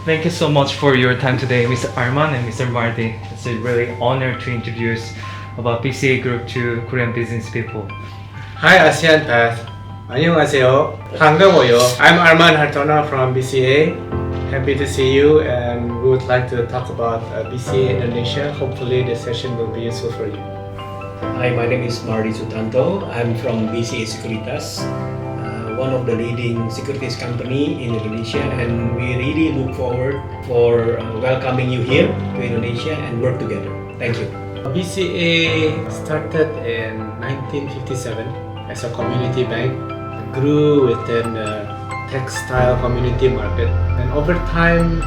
Thank you so much for your time today, Mr. Arman and Mr. Marty. It's a really honor to introduce about BCA Group to Korean business people. Hi ASEAN Path. 안녕하세요. 반가워요. I'm Arman Hartona from BCA. Happy to see you, and we would like to talk about BCA Indonesia. Hopefully the session will be useful for you. Hi, my name is Marty Sutanto. I'm from BCA Securitas, one of the leading securities company in Indonesia, and we really look forward for welcoming you here to Indonesia and work together. Thank you. BCA started in 1957 as a community bank, grew within the textile community market, and over time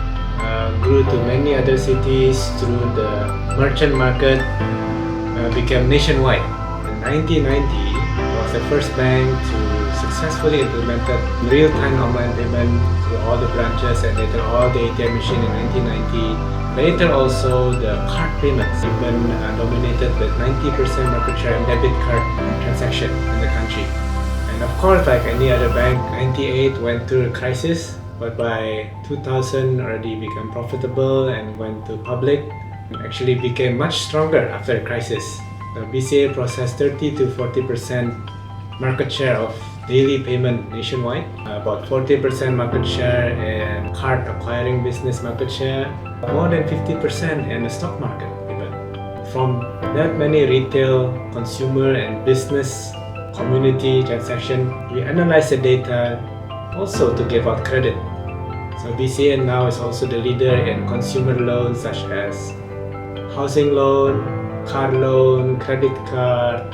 grew to many other cities through the merchant market, became nationwide. In 1990, it was the first bank to successfully implement real-time online payment through all the branches and later all the ATM machine in 1990. Later also the card payments even dominated with 90% market share in debit card transaction in the country. And of course, like any other bank, 98 went through a crisis, but by 2000 already became profitable and went to public and actually became much stronger after the crisis. The BCA processed 30 to 40% market share of daily payment nationwide, about 40% market share in card acquiring business market share, more than 50% in the stock market even. From that many retail, consumer and business community transaction, we analyze the data also to give out credit. So BCA now is also the leader in consumer loans such as housing loan, car loan, credit card,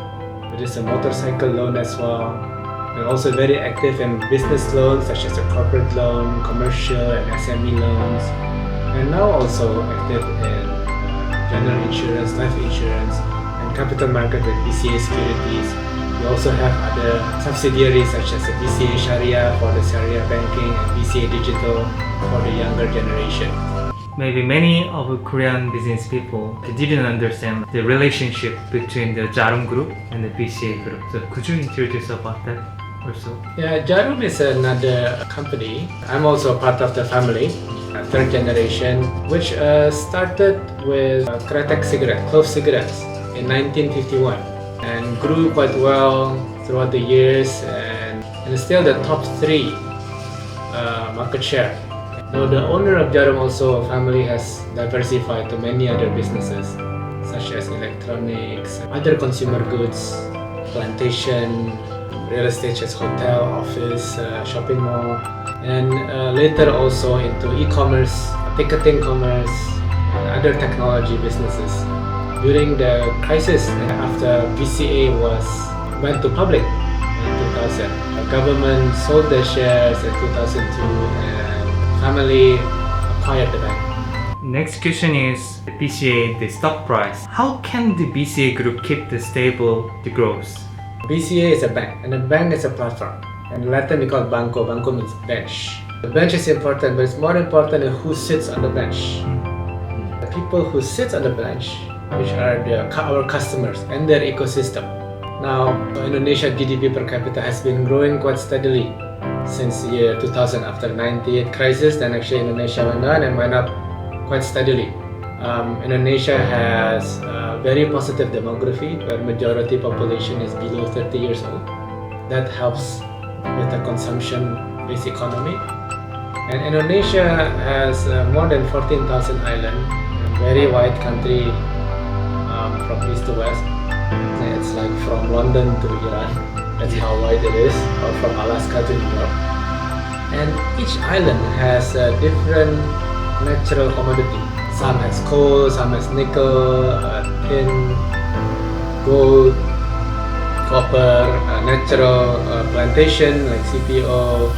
there is a motorcycle loan as well. We're also very active in business loans such as a corporate loan, commercial and SME loans, and now also active in general insurance, life insurance, and capital market with BCA Securities. We also have other subsidiaries such as the BCA Sharia for the Sharia banking and BCA Digital for the younger generation. Maybe many of Korean business people didn't understand the relationship between the Jarum Group and the BCA Group. So could you introduce about that also? Yeah, Jarum is another company. I'm also part of the family, third generation, which started with Kretek cigarette, clove cigarettes in 1951 and grew quite well throughout the years and is still the top 3 market share. Though the owner of Jarum also family has diversified to many other businesses such as electronics, other consumer goods, plantation, real estate as hotel, office, shopping mall, and later also into e-commerce, ticketing commerce, and other technology businesses. During the crisis after BCA went to public in 2000, the government sold their shares in 2002 and family acquired the bank. Next question is the BCA, the stock price. How can the BCA Group keep the stable the growth? BCA is a bank, and a bank is a platform. In Latin we call it banco. Banco means bench. The bench is important, but it's more important who sits on the bench. The people who sit on the bench, which are our customers and their ecosystem. Now, Indonesia GDP per capita has been growing quite steadily since the year 2000 after the 98 crisis. Then actually Indonesia went down and went up quite steadily. Indonesia has a very positive demography where majority population is below 30 years old. That helps with the consumption-based economy. And Indonesia has more than 14,000 islands, a very wide country from east to west. It's like from London to Iran. That's how wide it is, or from Alaska to New York. And each island has a different natural commodity. Some has coal, some has nickel, tin, gold, copper, natural plantation like CPO,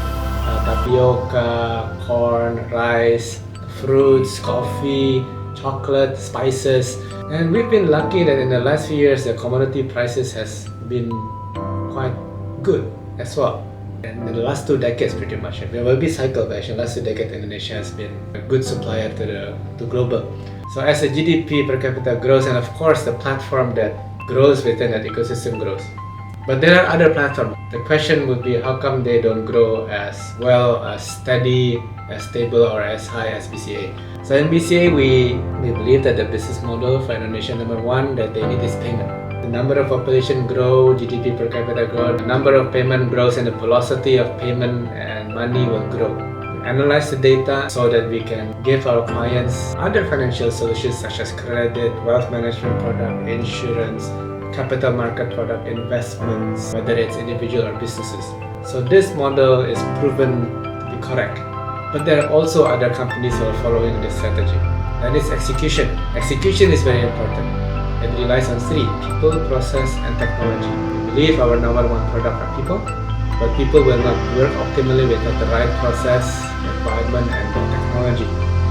tapioca, corn, rice, fruits, coffee, chocolate, spices. And we've been lucky that in the last few years the commodity prices has been quite good as well. And in the last 2 decades pretty much. There will be cycle, but actually last 2 decades Indonesia has been a good supplier to global. So as the GDP per capita grows, and of course the platform that grows within that ecosystem grows. But there are other platforms. The question would be how come they don't grow as well, as steady as stable or as high as BCA. So in BCA, we believe that the business model for Indonesia, number one, that they need is payment. The number of population grow, GDP per capita grow, the number of payment grows, and the velocity of payment and money will grow. We analyze the data so that we can give our clients other financial solutions such as credit, wealth management product, insurance, capital market product, investments, whether it's individual or businesses. So this model is proven to be correct. But there are also other companies who are following this strategy. That is execution. Execution is very important. It relies on three: people, process, and technology. We believe our number one product are people, but people will not work optimally without the right process, environment, and technology.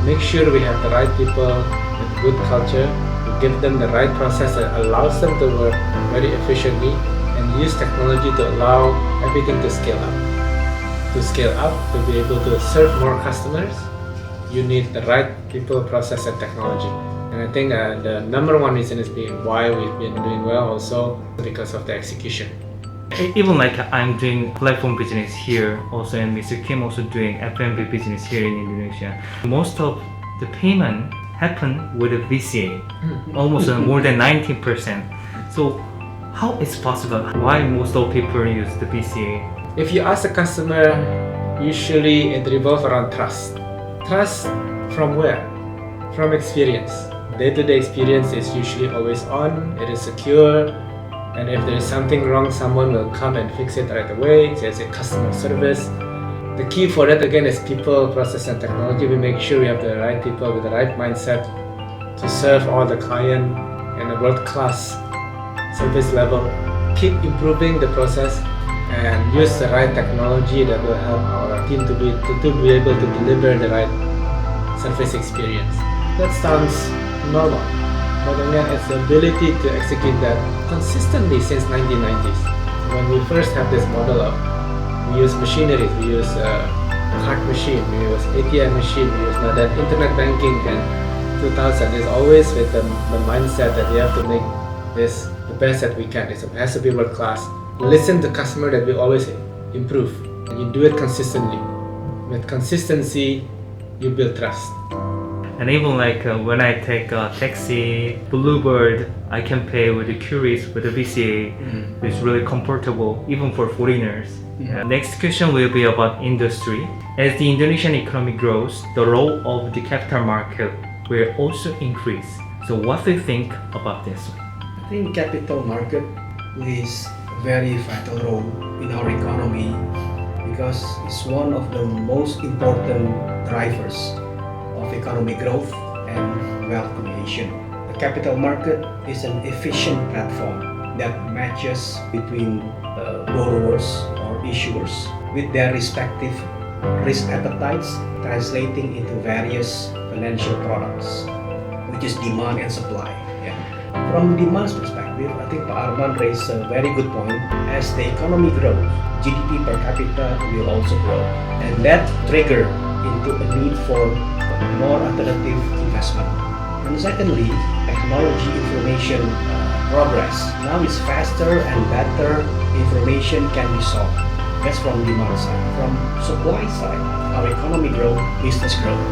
Make sure we have the right people with good culture. We give them the right process that allows them to work very efficiently, and use technology to allow everything to scale up. To scale up, to be able to serve more customers, you need the right people, process, and technology. And I think the number one reason is why we've been doing well also because of the execution. Even like I'm doing platform business here also, and Mr. Kim also doing F&B business here in Indonesia. Most of the payment happen with a BCA, almost more than 19%. So how is possible? Why most of people use the BCA? If you ask the customer, usually it revolves around trust. Trust from where? From experience. Day-to-day experience is usually always on, it is secure, and if there is something wrong, someone will come and fix it right away. There's a customer service. The key for that again is people, process, and technology. We make sure we have the right people with the right mindset to serve all the client in a world-class service level. Keep improving the process and use the right technology that will help our team to be able to deliver the right service experience. That sounds normal, but again, it's the ability to execute that consistently since 1990s. When we first have this model of, we use machinery, we use card machine, we use ATM machine, we use now that internet banking in 2000 is always with the mindset that we have to make this the best that we can. It has to be world class. Listen to customer that we always improve, and you do it consistently. With consistency, you build trust. And even like when I take a taxi, Bluebird, I can pay with the Curious with the BCA. It's really comfortable, even for foreigners. Next question will be about industry. As the Indonesian economy grows, the role of the capital market will also increase. So what do you think about this? I think capital market plays a very vital role in our economy because it's one of the most important drivers of economic growth and wealth creation. The capital market is an efficient platform that matches between borrowers or issuers with their respective risk appetites, translating into various financial products, which is demand and supply. From demand's perspective, I think Pak Arman raised a very good point. As the economy grows, GDP per capita will also grow, and that trigger into a need for more alternative investment. And secondly, technology information progress. Now it's faster and better information can be solved. That's from demand side. From supply side, our economy growth, business growth,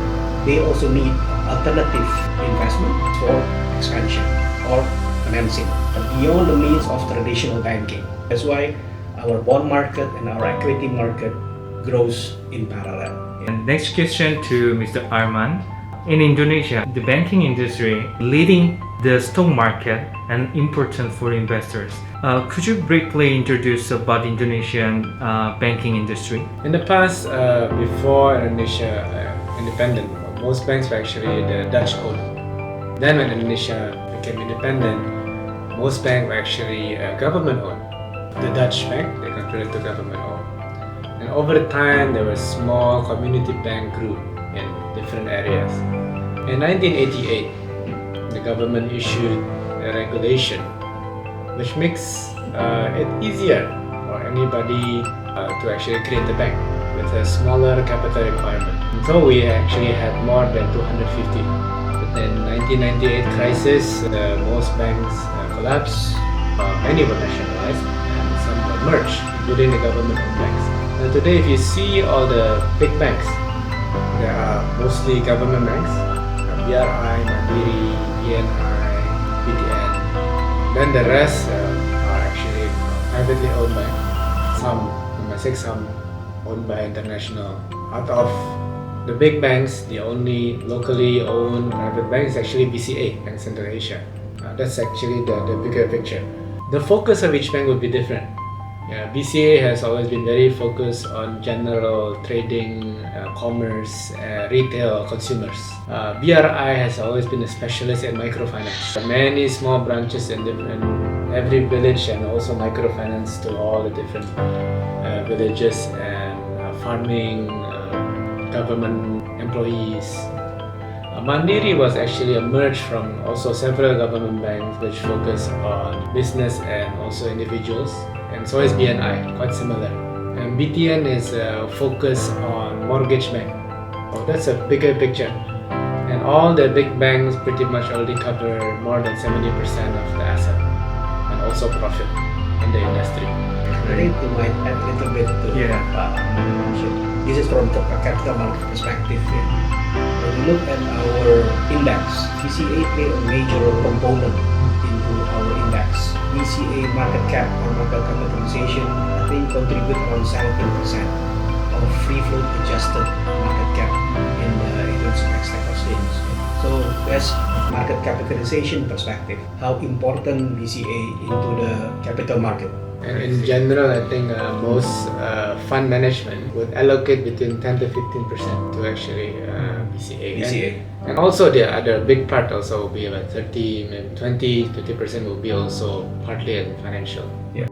they also need alternative investment for expansion or financing beyond the means of traditional banking. That's why our bond market and our equity market grows in parallel. And next question to Mr. Arman. In Indonesia, the banking industry leading the stock market and important for investors. Could you briefly introduce about the Indonesian banking industry? In the past, before Indonesia independent, most banks were actually the Dutch owned. Then when Indonesia became independent, most banks were actually government owned. The Dutch bank, they converted to government owned. And over time, there were small community bank grew in different areas. In 1988, the government issued a regulation which makes it easier for anybody to actually create a bank with a smaller capital requirement. And so we actually had more than 250. But then 1998 crisis, most banks collapsed, many were nationalized, and some were merged, including the government-owned banks. And today, if you see all the big banks, there are mostly government banks, BRI, Mandiri, BNI, BTN. Then the rest are actually privately owned by some owned by international. Out of the big banks, the only locally owned private bank is actually BCA, Bank Central Asia. That's actually the bigger picture. The focus of each bank would be different. BCA has always been very focused on general trading, commerce, retail, consumers. BRI has always been a specialist in microfinance. Many small branches in every village, and also microfinance to all the different villages and farming, government employees. Mandiri was actually a merge from also several government banks which focus on business and also individuals. And so is BNI, quite similar. And BTN is focused on mortgage bank. So that's a bigger picture. And all the big banks pretty much already cover more than 70% of the asset and also profit in the industry. I think to might add a little bit to what mentioned. This is from the capital market perspective. When we look at our index, BCA play a major component into our index. BCA market cap or market capitalization, I think, contribute around 17% of free float adjusted market cap in terms of stock exchange. So that's market capitalization perspective, how important BCA into the capital market. And in general, I think most fund management would allocate between 10 to 15% to actually BCA. BCA. And also the other big part also will be about 30, maybe 20, 30% will be also partly in financial. Yeah.